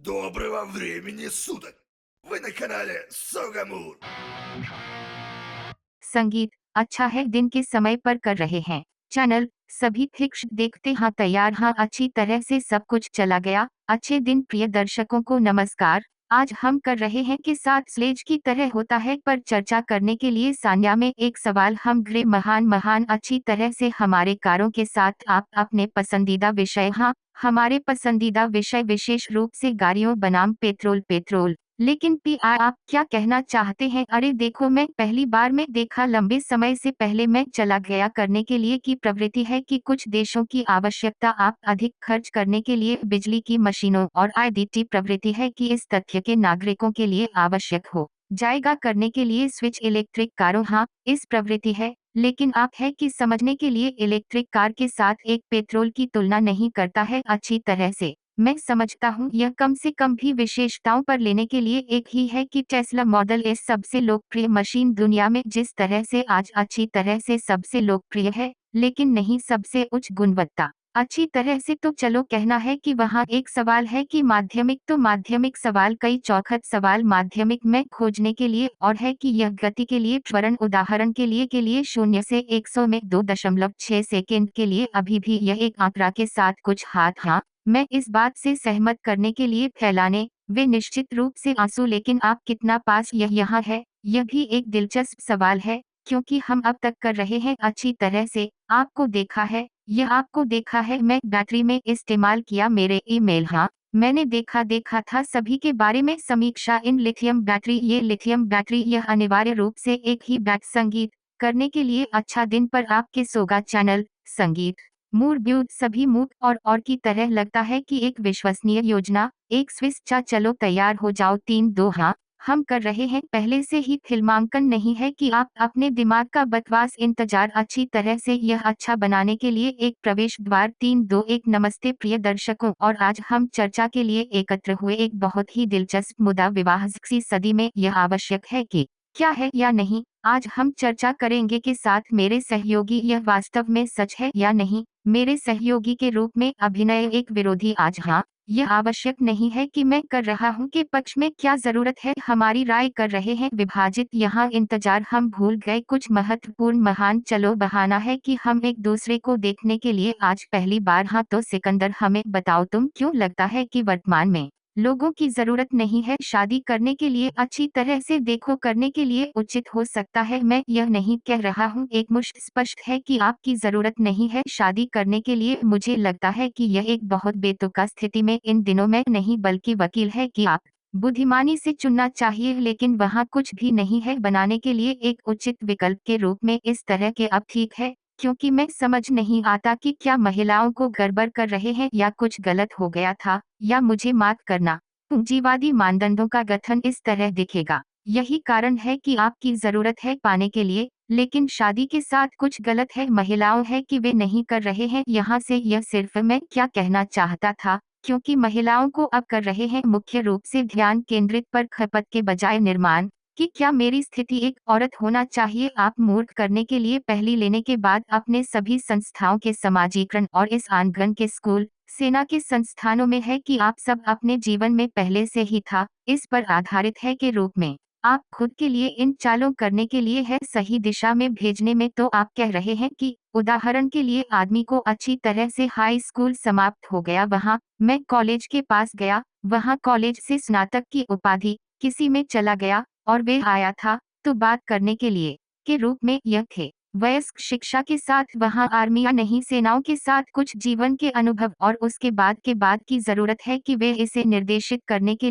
Доброго времени суток! Вы на канале Согамур. संगीत अच्छा है दिन के समय पर कर रहे हैं चैनल सभी फिक्स देखते हाँ तैयार हाँ अच्छी तरह से सब कुछ चला गया अच्छे दिन प्रिय दर्शकों को नमस्कार। आज हम कर रहे हैं कि साथ स्लेज की तरह होता है पर चर्चा करने के लिए सान्या में एक सवाल हम गृह महान महान अच्छी तरह से हमारे कारों के साथ आप अपने पसंदीदा विषय हाँ हमारे पसंदीदा विषय विशेष रूप से गाड़ियों बनाम पेट्रोल पेट्रोल लेकिन आप क्या कहना चाहते हैं? अरे देखो मैं पहली बार में देखा लंबे समय से पहले मैं चला गया करने के लिए की प्रवृत्ति है कि कुछ देशों की आवश्यकता आप अधिक खर्च करने के लिए बिजली की मशीनों और आईडीटी प्रवृत्ति है कि इस तथ्य के नागरिकों के लिए आवश्यक हो जाएगा करने के लिए स्विच इलेक्ट्रिक कारों हाँ इस प्रवृत्ति है लेकिन आप है कि समझने के लिए इलेक्ट्रिक कार के साथ एक पेट्रोल की तुलना नहीं करता है अच्छी तरह से। मैं समझता हूँ यह कम से कम भी विशेषताओं पर लेने के लिए एक ही है कि टेस्ला मॉडल एस सबसे लोकप्रिय मशीन दुनिया में जिस तरह से आज अच्छी तरह से सबसे लोकप्रिय है लेकिन नहीं सबसे उच्च गुणवत्ता अच्छी तरह से तो चलो कहना है कि वहाँ एक सवाल है कि माध्यमिक तो माध्यमिक सवाल कई चौखट सवाल माध्यमिक में खोजने के लिए और है कि यह गति के लिए त्वरण उदाहरण के लिए 0 से 100 में 2.6 सेकेंड के लिए अभी भी यह एक आंकड़ा के साथ कुछ हाथ हाँ मैं इस बात से सहमत करने के लिए फैलाने वे निश्चित रूप से आंसू लेकिन आप कितना पास यह यहाँ है यह भी एक दिलचस्प सवाल है क्योंकि हम अब तक कर रहे हैं अच्छी तरह से आपको देखा है यह आपको देखा है मैं बैटरी में इस्तेमाल किया मेरे ईमेल हाँ मैंने देखा था सभी के बारे में समीक्षा इन लिथियम बैटरी ये लिथियम बैटरी यह अनिवार्य रूप से एक ही बैट संगीत करने के लिए अच्छा दिन पर आपके सोगा चैनल संगीत मूड ब्यूट सभी मूड और की तरह लगता है कि एक विश्वसनीय योजना एक स्विस चा चलो तैयार हो जाओ 3-2 हाँ हम कर रहे हैं पहले से ही फिल्मांकन नहीं है कि आप अपने दिमाग का बकवास इंतजार अच्छी तरह से यह अच्छा बनाने के लिए एक प्रवेश द्वार 3-2-1 नमस्ते प्रिय दर्शकों और आज हम चर्चा के लिए एकत्र हुए एक बहुत ही दिलचस्प मुद्दा विवाह की सदी में यह आवश्यक है कि क्या है या नहीं आज हम चर्चा करेंगे कि साथ मेरे सहयोगी यह वास्तव में सच है या नहीं मेरे सहयोगी के रूप में अभिनय एक विरोधी आज हाँ यह आवश्यक नहीं है कि मैं कर रहा हूं के पक्ष में क्या जरूरत है हमारी राय कर रहे हैं विभाजित यहाँ इंतजार हम भूल गए कुछ महत्वपूर्ण महान चलो बहाना है कि हम एक दूसरे को देखने के लिए आज पहली बार हाँ तो सिकंदर हमें बताओ तुम क्यों लगता है कि वर्तमान में लोगों की जरूरत नहीं है शादी करने के लिए अच्छी तरह से देखो करने के लिए उचित हो सकता है मैं यह नहीं कह रहा हूँ एक मुश्त स्पष्ट है कि आपकी जरूरत नहीं है शादी करने के लिए मुझे लगता है कि यह एक बहुत बेतुका स्थिति में इन दिनों में नहीं बल्कि वकील है कि आप बुद्धिमानी से चुनना चाहिए लेकिन वहाँ कुछ भी नहीं है बनाने के लिए एक उचित विकल्प के रूप में इस तरह के अब ठीक है क्योंकि मैं समझ नहीं आता कि क्या महिलाओं को गड़बड़ कर रहे हैं या कुछ गलत हो गया था या मुझे माफ करना पूंजीवादी मानदंडों का गठन इस तरह दिखेगा यही कारण है कि आपकी जरूरत है पाने के लिए लेकिन शादी के साथ कुछ गलत है महिलाओं है कि वे नहीं कर रहे हैं यहाँ से यह सिर्फ मैं क्या कहना चाहता था क्योंकि महिलाओं को अब कर रहे हैं मुख्य रूप से ध्यान केंद्रित पर खपत के बजाय निर्माण कि क्या मेरी स्थिति एक औरत होना चाहिए आप मूर्ख करने के लिए पहली लेने के बाद अपने सभी संस्थाओं के समाजीकरण और इस आंदोलन के स्कूल सेना के संस्थानों में है कि आप सब अपने जीवन में पहले से ही था इस पर आधारित है के रूप में आप खुद के लिए इन चालों करने के लिए है सही दिशा में भेजने में तो आप कह रहे हैं कि उदाहरण के लिए आदमी को अच्छी तरह से हाई स्कूल समाप्त हो गया वहां मैं कॉलेज के पास गया वहां कॉलेज से स्नातक की उपाधि किसी में चला गया और वे आया था तो बात करने के लिए के रूप में यह थे वयस्क शिक्षा के साथ वहां आर्मी या नहीं सेनाओं के साथ कुछ जीवन के अनुभव और उसके बाद की जरूरत है कि वे इसे निर्देशित करने के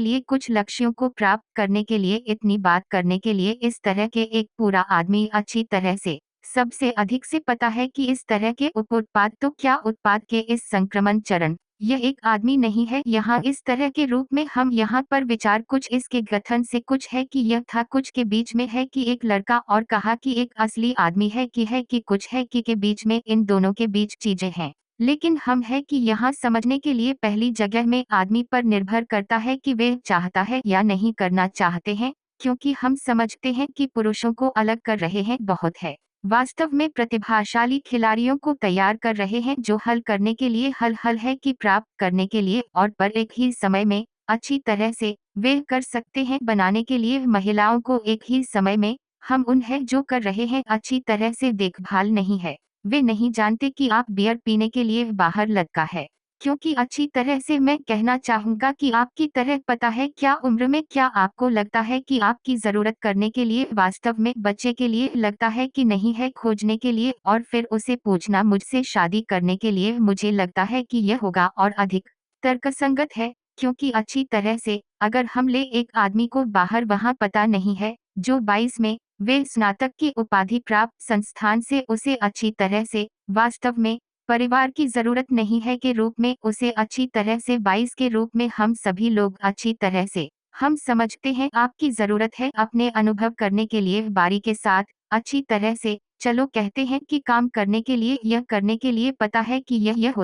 लिए कुछ लक्ष्यों को प्राप्त करने के लिए इतनी बात करने के लिए इस तरह के एक पूरा आदमी अच्छी तरह से सबसे अधिक से पता है कि इस तरह के उप उत्पाद तो क्या उत्पाद के इस संक्रमण चरण यह एक आदमी नहीं है यहाँ इस तरह के रूप में हम यहाँ पर विचार कुछ इसके गठन से कुछ है कि यह था कुछ के बीच में है कि एक लड़का और कहा कि एक असली आदमी है कि कुछ है कि के बीच में इन दोनों के बीच चीजें हैं लेकिन हम है कि यहाँ समझने के लिए पहली जगह में आदमी पर निर्भर करता है कि वे चाहता है या नहीं करना चाहते हैं क्योंकि हम समझते हैं कि पुरुषों को अलग कर रहे हैं बहुत है वास्तव में प्रतिभाशाली खिलाड़ियों को तैयार कर रहे हैं जो हल करने के लिए हल है कि प्राप्त करने के लिए और पर एक ही समय में अच्छी तरह से वे कर सकते हैं बनाने के लिए महिलाओं को एक ही समय में हम उन है जो कर रहे हैं अच्छी तरह से देखभाल नहीं है। वे नहीं जानते कि आप बियर पीने के लिए बाहर लटका है। क्योंकि अच्छी तरह से मैं कहना चाहूँगा कि आपकी तरह पता है क्या उम्र में क्या आपको लगता है कि आपकी ज़रूरत करने के लिए वास्तव में बच्चे के लिए लगता है कि नहीं है खोजने के लिए और फिर उसे पूछना मुझसे शादी करने के लिए मुझे लगता है कि यह होगा और अधिक तर्कसंगत है। क्योंकि अच्छी तरह से अगर हम ले एक आदमी को बाहर वहाँ पता नहीं है जो 22 में वे स्नातक की उपाधि प्राप्त संस्थान से उसे अच्छी तरह से वास्तव में परिवार की ज़रूरत नहीं है के रूप में उसे अच्छी तरह से 22 के रूप में हम सभी लोग अच्छी तरह से हम समझते हैं आपकी ज़रूरत है अपने अनुभव करने के लिए बारी के साथ अच्छी तरह से चलो कहते हैं कि काम करने के लिए यह करने के लिए पता है कि यह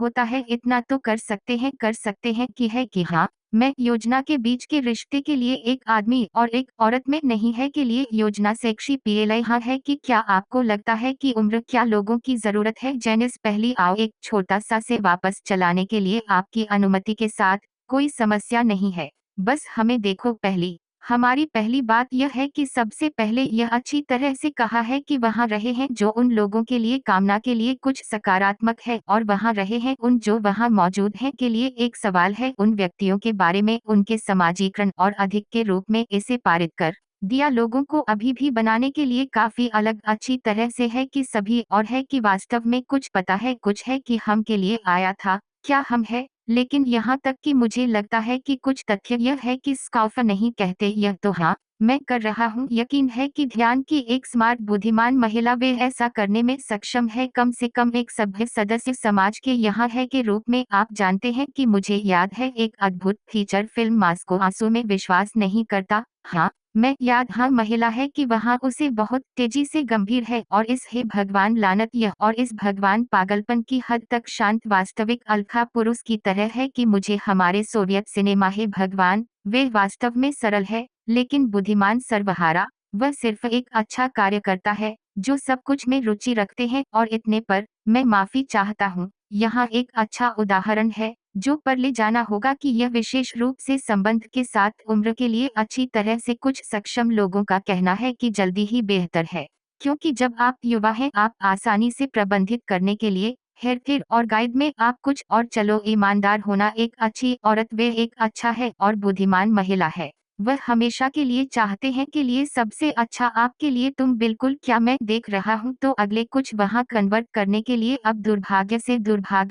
होता है इतना तो कर सकते हैं कि हाँ मैं योजना के बीच के रिश्ते के लिए एक आदमी और एक औरत में नहीं है के लिए योजना सेक्सी पीएलआई हाँ है कि क्या आपको लगता है कि उम्र क्या लोगों की जरूरत है जेनिस पहली आओ एक छोटा सा से वापस चलाने के लिए आपकी अनुमति के साथ कोई समस्या नहीं है। बस हमें देखो पहली हमारी पहली बात यह है कि सबसे पहले यह अच्छी तरह से कहा है कि वहाँ रहे हैं जो उन लोगों के लिए कामना के लिए कुछ सकारात्मक है और वहाँ रहे हैं उन जो वहाँ मौजूद हैं के लिए एक सवाल है उन व्यक्तियों के बारे में उनके समाजीकरण और अधिक के रूप में इसे पारित कर दिया लोगों को अभी भी बनाने के लिए काफी अलग अच्छी तरह से है कि सभी और है कि वास्तव में कुछ पता है कुछ है कि हम के लिए आया था क्या हम है लेकिन यहाँ तक कि मुझे लगता है कि कुछ तथ्य यह है कि स्काउफर नहीं कहते यह तो हाँ मैं कर रहा हूँ यकीन है कि ध्यान की एक स्मार्ट बुद्धिमान महिला वे ऐसा करने में सक्षम है कम से कम एक सभ्य सदस्य समाज के यहाँ है के रूप में आप जानते हैं कि मुझे याद है एक अद्भुत फीचर फिल्म मास्को आंसू में विश्वास नहीं करता हाँ मैं याद हाँ महिला है कि वहाँ उसे बहुत तेजी से गंभीर है और इस हे भगवान लानत यह और इस भगवान पागलपन की हद तक शांत वास्तविक अल्फा पुरुष की तरह है कि मुझे हमारे सोवियत सिनेमा हे भगवान वे वास्तव में सरल है लेकिन बुद्धिमान सर्वहारा वह सिर्फ एक अच्छा कार्यकर्ता है जो सब कुछ में रुचि रखते हैं और इतने पर मैं माफी चाहता हूँ यहाँ एक अच्छा उदाहरण है जो पर ले जाना होगा कि यह विशेष रूप से संबंध के साथ उम्र के लिए अच्छी तरह से कुछ सक्षम लोगों का कहना है कि जल्दी ही बेहतर है क्योंकि जब आप युवा हैं आप आसानी से प्रबंधित करने के लिए हेरफेर और गाइड में आप कुछ और चलो ईमानदार होना एक अच्छी औरत वे एक अच्छा है और बुद्धिमान महिला है वह हमेशा के लिए चाहते हैं के लिए सबसे अच्छा आपके लिए तुम बिल्कुल क्या मैं देख रहा हूँ तो अगले कुछ वहाँ कन्वर्ट करने के लिए अब दुर्भाग्य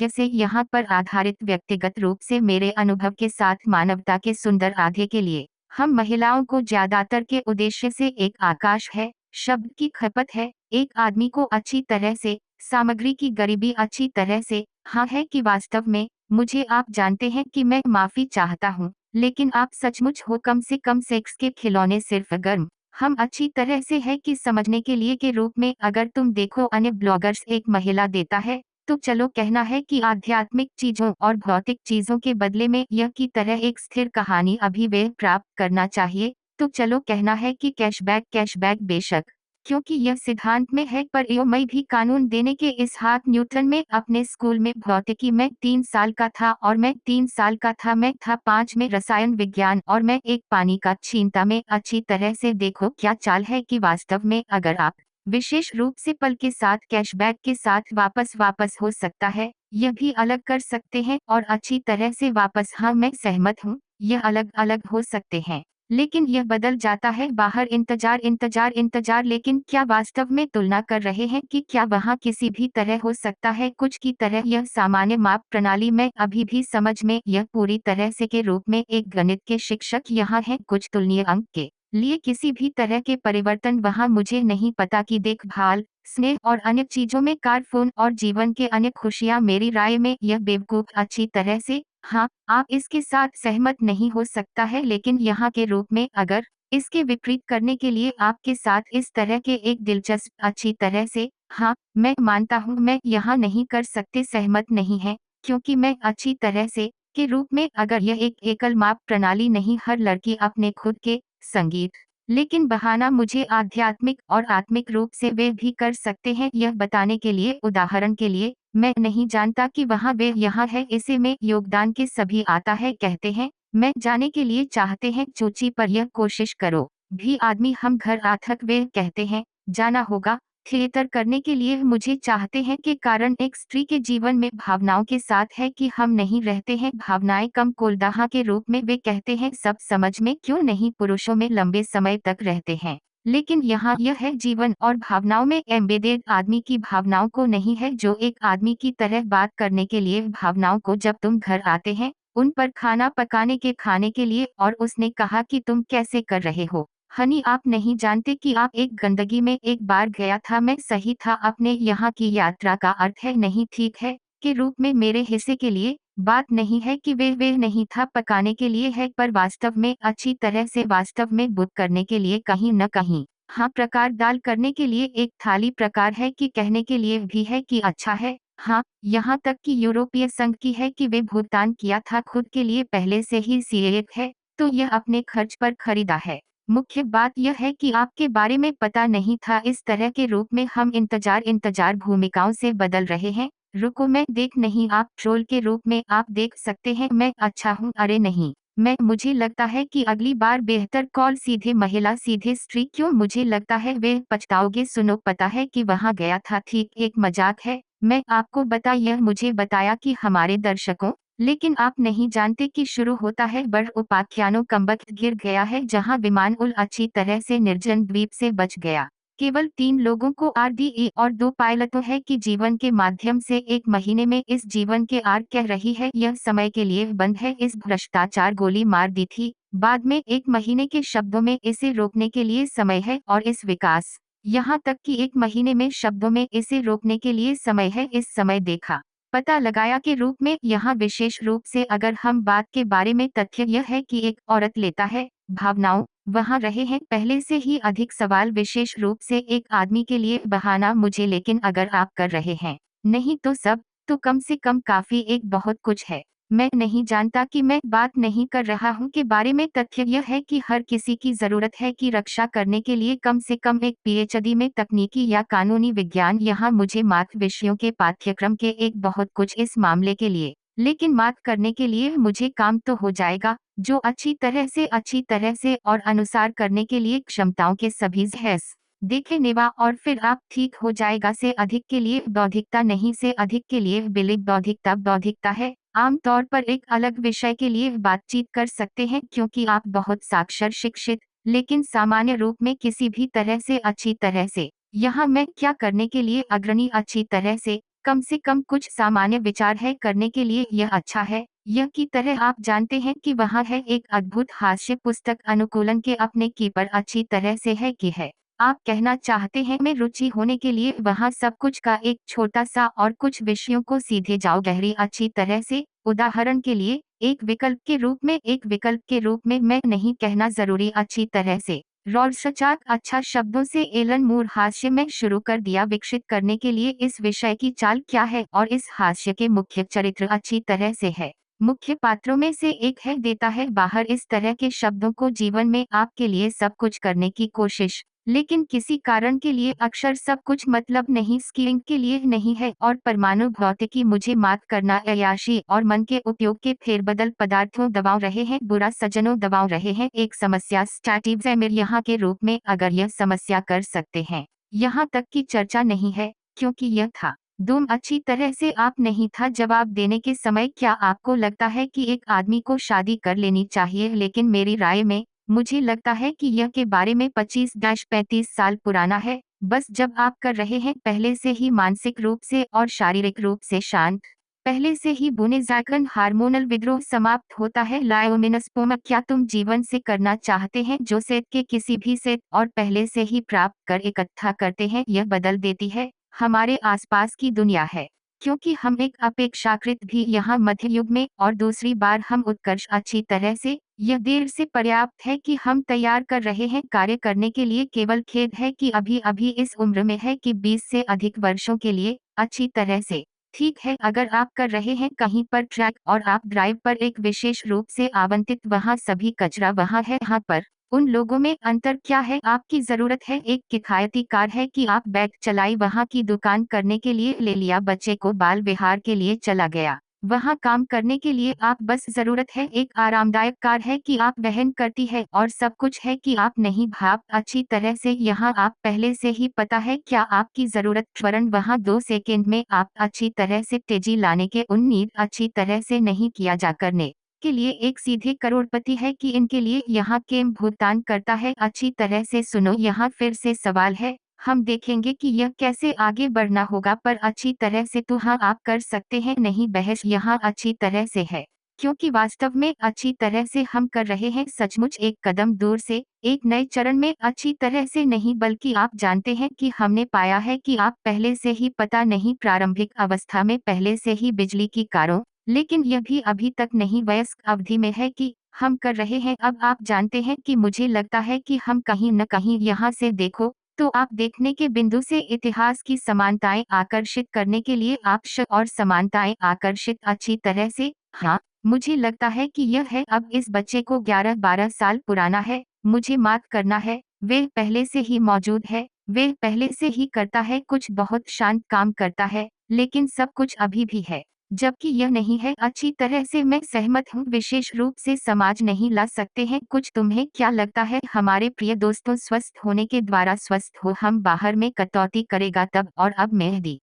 से यहाँ पर आधारित व्यक्तिगत रूप से मेरे अनुभव के साथ मानवता के सुंदर आधे के लिए हम महिलाओं को ज्यादातर के उद्देश्य से एक आकाश है शब्द की खपत है एक आदमी को अच्छी तरह से सामग्री की गरीबी अच्छी तरह से हाँ है कि वास्तव में मुझे आप जानते हैं कि मैं माफी चाहता हूँ लेकिन आप सचमुच हो कम से कम सेक्स के खिलौने सिर्फ गर्म हम अच्छी तरह से है कि समझने के लिए के रूप में अगर तुम देखो अन्य ब्लॉगर्स एक महिला देता है तो चलो कहना है कि आध्यात्मिक चीजों और भौतिक चीजों के बदले में यह की तरह एक स्थिर कहानी अभिवेक प्राप्त करना चाहिए तो चलो कहना है कि कैशबैक बेशक क्योंकि यह सिद्धांत में है पर मैं भी कानून देने के इस हाथ न्यूटन में अपने स्कूल में भौतिकी में 3 साल का था और मैं 3 साल का था मैं था 5 में रसायन विज्ञान और मैं एक पानी का छींटा में अच्छी तरह से देखो क्या चाल है कि वास्तव में अगर आप विशेष रूप से पल के साथ कैशबैक के साथ वापस हो सकता है यह भी अलग कर सकते हैं और अच्छी तरह से वापस हाँ मैं सहमत हूँ यह अलग अलग हो सकते हैं लेकिन यह बदल जाता है बाहर इंतजार लेकिन क्या वास्तव में तुलना कर रहे हैं कि क्या वहाँ किसी भी तरह हो सकता है कुछ की तरह यह सामान्य माप प्रणाली में अभी भी समझ में यह पूरी तरह से के रूप में एक गणित के शिक्षक यहाँ है कुछ तुलनीय अंक के लिए किसी भी तरह के परिवर्तन वहाँ मुझे नहीं पता कि देखभाल स्नेह और अन्य चीजों में कार फोन और जीवन के अन्य खुशियाँ मेरी राय में यह बेवकूफ अच्छी तरह से हाँ आप इसके साथ सहमत नहीं हो सकता है लेकिन यहाँ के रूप में अगर इसके विपरीत करने के लिए आपके साथ इस तरह के एक दिलचस्प अच्छी तरह से हाँ मैं मानता हूँ मैं यहाँ नहीं कर सकते सहमत नहीं है क्योंकि मैं अच्छी तरह से के रूप में अगर यह एक एकल माप प्रणाली नहीं हर लड़की अपने खुद के संगीत लेकिन बहाना मुझे आध्यात्मिक और आत्मिक रूप से वे भी कर सकते हैं यह बताने के लिए। उदाहरण के लिए, मैं नहीं जानता कि वहाँ वे यहाँ है, इसे में योगदान के सभी आता है कहते हैं। मैं जाने के लिए चाहते हैं चोची पर यह कोशिश करो भी आदमी हम घर आथक वे कहते हैं जाना होगा थिएटर करने के लिए। मुझे चाहते हैं कि कारण एक स्त्री के जीवन में भावनाओं के साथ है कि हम नहीं रहते हैं भावनाएं कम कोलदाहा के रूप में। वे कहते हैं सब समझ में क्यों नहीं पुरुषों में लंबे समय तक रहते हैं, लेकिन यहाँ यह है जीवन और भावनाओं में एम्बेडेड आदमी की भावनाओं को नहीं है जो एक आदमी की तरह बात करने के लिए भावनाओं को। जब तुम घर आते हैं उन पर खाना पकाने के खाने के लिए और उसने कहा कि तुम कैसे कर रहे हो हनी, आप नहीं जानते कि आप एक गंदगी में एक बार गया था, मैं सही था अपने यहाँ की यात्रा का अर्थ है नहीं ठीक है के रूप में मेरे हिस्से के लिए। बात नहीं है कि वे नहीं था पकाने के लिए है, पर वास्तव में अच्छी तरह से वास्तव में बुक करने के लिए कहीं न कहीं। हाँ, प्रकार दाल करने के लिए एक थाली प्रकार है कि कहने के लिए भी है कि अच्छा है। हाँ, यहाँ तक कि यूरोपीय संघ की है कि वे भुगतान किया था खुद के लिए पहले से ही सीएफ है, तो यह अपने खर्च पर खरीदा है। मुख्य बात यह है कि आपके बारे में पता नहीं था इस तरह के रूप में हम इंतजार भूमिकाओं से बदल रहे हैं। रुको मैं देख नहीं, आप ट्रोल के रूप में आप देख सकते हैं मैं अच्छा हूँ, अरे नहीं मैं, मुझे लगता है कि अगली बार बेहतर कॉल सीधे महिला सीधे स्त्री क्यों, मुझे लगता है वे पछताओगे। सुनो पता है कि वहाँ गया था, ठीक एक मजाक है, मैं आपको बता यह मुझे बताया कि हमारे दर्शकों, लेकिन आप नहीं जानते कि शुरू होता है बड़ उपाख्यानों कमबख्त गिर गया है जहां विमान उल अच्छी तरह से निर्जन द्वीप से बच गया। केवल 3 लोगों को आरडीए और 2 पायलटों है कि जीवन के माध्यम से 1 महीने में इस जीवन के आर कह रही है यह समय के लिए बंद है। इस भ्रष्टाचार गोली मार दी थी, बाद में 1 महीने के शब्दों में इसे रोकने के लिए समय है और इस विकास, यहाँ तक कि 1 महीने में शब्दों में इसे रोकने के लिए समय है। इस समय देखा पता लगाया के रूप में यहाँ विशेष रूप से अगर हम बात के बारे में तथ्य यह है कि एक औरत लेता है भावनाओं वहाँ रहे हैं पहले से ही अधिक सवाल विशेष रूप से एक आदमी के लिए बहाना मुझे, लेकिन अगर आप कर रहे हैं नहीं तो सब, तो कम से कम काफी एक बहुत कुछ है। मैं नहीं जानता कि मैं बात नहीं कर रहा हूँ के बारे में, तथ्य यह है कि हर किसी की जरूरत है कि रक्षा करने के लिए कम से कम एक पीएचडी में तकनीकी या कानूनी विज्ञान। यहाँ मुझे मात्र विषयों के पाठ्यक्रम के एक बहुत कुछ इस मामले के लिए, लेकिन मात करने के लिए मुझे काम तो हो जाएगा जो अच्छी तरह से और अनुसार करने के लिए क्षमताओं के सभी हैस देखे नेवा और फिर आप ठीक हो जाएगा। से अधिक के लिए बौद्धिकता नहीं, से अधिक के लिए बिलीव बौद्धिकता है। आमतौर पर एक अलग विषय के लिए बातचीत कर सकते हैं क्योंकि आप बहुत साक्षर शिक्षित, लेकिन सामान्य रूप में किसी भी तरह से अच्छी तरह से। यहाँ मैं क्या करने के लिए अग्रणी अच्छी तरह से कम कुछ सामान्य विचार है करने के लिए यह अच्छा है। यह की तरह आप जानते हैं कि वहाँ है एक अद्भुत हास्य पुस्तक अनुकूलन के अपने की पर अच्छी तरह से है कि है। आप कहना चाहते हैं में रुचि होने के लिए वहाँ सब कुछ का एक छोटा सा और कुछ विषयों को सीधे जाओ गहरी अच्छी तरह से। उदाहरण के लिए एक विकल्प के रूप में मैं नहीं कहना जरूरी अच्छी तरह से। रॉर्सचाक अच्छा शब्दों से एलन मूर हास्य में शुरू कर दिया विकसित करने के लिए इस विषय की चाल क्या है और इस हास्य के मुख्य चरित्र अच्छी तरह से है। मुख्य पात्रों में से एक है देता है बाहर इस तरह के शब्दों को जीवन में आपके लिए सब कुछ करने की कोशिश, लेकिन किसी कारण के लिए अक्सर सब कुछ मतलब नहीं स्कीइंग के लिए नहीं है और परमाणु भौतिकी मुझे मात करना अय्याशी और मन के उपयोग के फेरबदल पदार्थों दबाव रहे हैं बुरा सज्जनों दबाव रहे हैं एक समस्या स्टैटिव यहाँ के रूप में अगर यह समस्या कर सकते हैं यहाँ तक की चर्चा नहीं है क्योंकि यह था दूम अच्छी तरह से आप नहीं था जवाब देने के समय। क्या आपको लगता है कि एक आदमी को शादी कर लेनी चाहिए, लेकिन मेरी राय में मुझे लगता है कि यह के बारे में 25-35 साल पुराना है। बस जब आप कर रहे हैं पहले से ही मानसिक रूप से और शारीरिक रूप से शांत, पहले से ही बुने जाकर हार्मोनल विद्रोह समाप्त होता है। लायोमिनस्पोमा क्या तुम जीवन से करना चाहते हैं जो सेट के किसी भी सेट और पहले से ही प्राप्त कर इकट्ठा करते हैं यह बदल देती है हमारे आसपास की दुनिया है क्योंकि हम एक अपेक्षाकृत भी यहाँ मध्य युग में और दूसरी बार हम उत्कर्ष अच्छी तरह से यह देर से पर्याप्त है कि हम तैयार कर रहे हैं कार्य करने के लिए। केवल खेद है कि अभी अभी इस उम्र में है कि 20 से अधिक वर्षों के लिए अच्छी तरह से ठीक है। अगर आप कर रहे हैं कहीं पर ट्रैक और आप ड्राइव पर एक विशेष रूप से आवंटित वहाँ सभी कचरा वहाँ है यहाँ पर उन लोगों में अंतर क्या है? आपकी ज़रूरत है एक किफ़ायती कार है कि आप बैग चलाई वहाँ की दुकान करने के लिए ले लिया बच्चे को बाल विहार के लिए चला गया। वहाँ काम करने के लिए आप बस ज़रूरत है एक आरामदायक कार है कि आप वहन करती है और सब कुछ है कि आप नहीं भाप अच्छी तरह से यहाँ आप पहले से ही पता है क्या आपकी ज़रूरत वरन वहाँ 2 सेकंड में आप अच्छी तरह से तेज़ी लाने के उम्मीद अच्छी तरह से नहीं किया जा करने के लिए एक सीधे करोड़पति है कि इनके लिए यहाँ केम भुगतान करता है अच्छी तरह से सुनो यहाँ फिर से सवाल है हम देखेंगे कि यह कैसे आगे बढ़ना होगा पर अच्छी तरह से तो हाँ आप कर सकते हैं नहीं बहस यहाँ अच्छी तरह से है क्योंकि वास्तव में अच्छी तरह से हम कर रहे हैं सचमुच एक कदम दूर से एक नए चरण में अच्छी तरह से नहीं बल्कि आप जानते हैं कि हमने पाया है कि आप पहले से ही पता नहीं प्रारंभिक अवस्था में पहले से ही बिजली की कारों लेकिन यह भी अभी तक नहीं वयस्क अवधि में है कि हम कर रहे हैं अब आप जानते हैं कि मुझे लगता है कि हम कहीं न कहीं यहाँ से देखो तो आप देखने के बिंदु से इतिहास की समानताएं आकर्षित करने के लिए आप और समानताएं आकर्षित अच्छी तरह से हाँ मुझे लगता है कि यह है अब इस बच्चे को 11-12 साल पुराना है मुझे माफ करना है वे पहले से ही मौजूद है वे पहले से ही करता है कुछ बहुत शांत काम करता है लेकिन सब कुछ अभी भी है जबकि यह नहीं है अच्छी तरह से मैं सहमत हूँ विशेष रूप से समाज नहीं ला सकते हैं कुछ तुम्हें क्या लगता है हमारे प्रिय दोस्तों स्वस्थ होने के द्वारा स्वस्थ हो हम बाहर में कटौती करेगा तब और अब मेहदी